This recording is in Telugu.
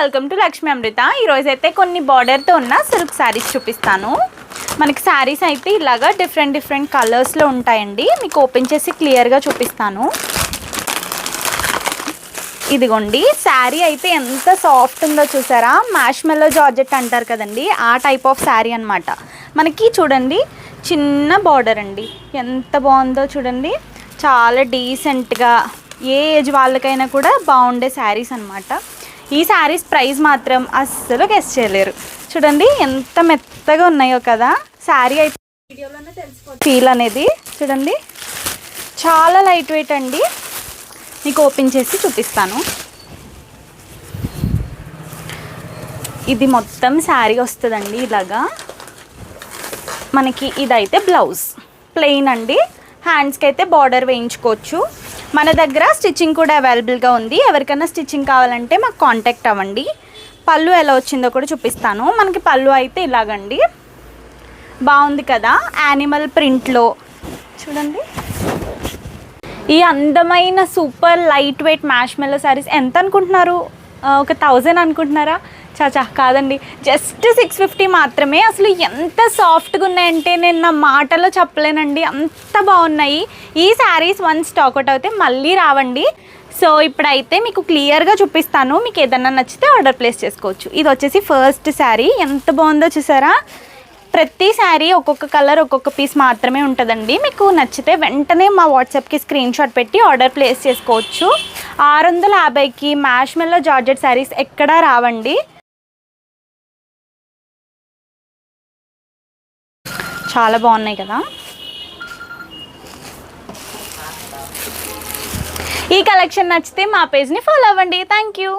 వెల్కమ్ టు లక్ష్మీ అమృత. ఈరోజు అయితే కొన్ని బార్డర్తో ఉన్న సిల్క్ శారీస్ చూపిస్తాను. మనకి శారీస్ అయితే ఇలాగా డిఫరెంట్ కలర్స్లో ఉంటాయండి. మీకు ఓపెన్ చేసి క్లియర్గా చూపిస్తాను. ఇదిగోండి, శారీ అయితే ఎంత సాఫ్ట్ ఉందో చూసారా. మ్యాష్మెల్లో జార్జెట్ అంటారు కదండి, ఆ టైప్ ఆఫ్ శారీ అనమాట. మనకి చూడండి చిన్న బార్డర్ అండి, ఎంత బాగుందో చూడండి. చాలా డీసెంట్గా ఏ ఏజ్ వాళ్ళకైనా కూడా బాగుండే శారీస్ అనమాట. ఈ శారీస్ ప్రైస్ మాత్రం అస్సలు గెస్ చేయలేరు. చూడండి ఎంత మెత్తగా ఉన్నాయో కదా. శారీ అయితే వీడియోలోనే తెలిసిపోతుంది ఫీల్ అనేది. చూడండి చాలా లైట్ వెయిట్ అండి. మీకు ఓపెన్ చేసి చూపిస్తాను. ఇది మొత్తం శారీ వస్తుందండి ఇలాగా. మనకి ఇదైతే బ్లౌజ్ ప్లెయిన్ అండి. హ్యాండ్స్కి అయితే బార్డర్ వేయించుకోవచ్చు. మన దగ్గర స్టిచ్చింగ్ కూడా అవైలబుల్గా ఉంది. ఎవరికైనా స్టిచ్చింగ్ కావాలంటే మాకు కాంటాక్ట్ అవ్వండి. పళ్ళు ఎలా వచ్చిందో కూడా చూపిస్తాను. మనకి పళ్ళు అయితే ఇలాగండి, బాగుంది కదా, యానిమల్ ప్రింట్లో. చూడండి ఈ అందమైన super light weight marshmallow saris ఎంత అనుకుంటున్నారు? ఒక 1000 అనుకుంటున్నారా? చాచా కాదండి, జస్ట్ 650 మాత్రమే. అసలు ఎంత సాఫ్ట్గా ఉన్నాయంటే నేను నా మాటలో చెప్పలేనండి, అంత బాగున్నాయి. ఈ శారీస్ వన్స్ స్టాక్అవుట్ అయితే మళ్ళీ రావండి. సో ఇప్పుడైతే మీకు క్లియర్గా చూపిస్తాను. మీకు ఏదన్నా నచ్చితే ఆర్డర్ ప్లేస్ చేసుకోవచ్చు. ఇది వచ్చేసి ఫస్ట్ శారీ, ఎంత బాగుందో చూసారా. ప్రతి శారీ ఒక్కొక్క కలర్ ఒక్కొక్క పీస్ మాత్రమే ఉంటుందండి. మీకు నచ్చితే వెంటనే మా వాట్సాప్కి స్క్రీన్ షాట్ పెట్టి ఆర్డర్ ప్లేస్ చేసుకోవచ్చు. 650కి మ్యాష్మెల్లో జార్జెట్ శారీస్ ఎక్కడా రావండి. చాలా బాగున్నాయి కదా. ఈ కలెక్షన్ నచ్చితే మా పేజ్ని ఫాలో అవ్వండి. Thank you.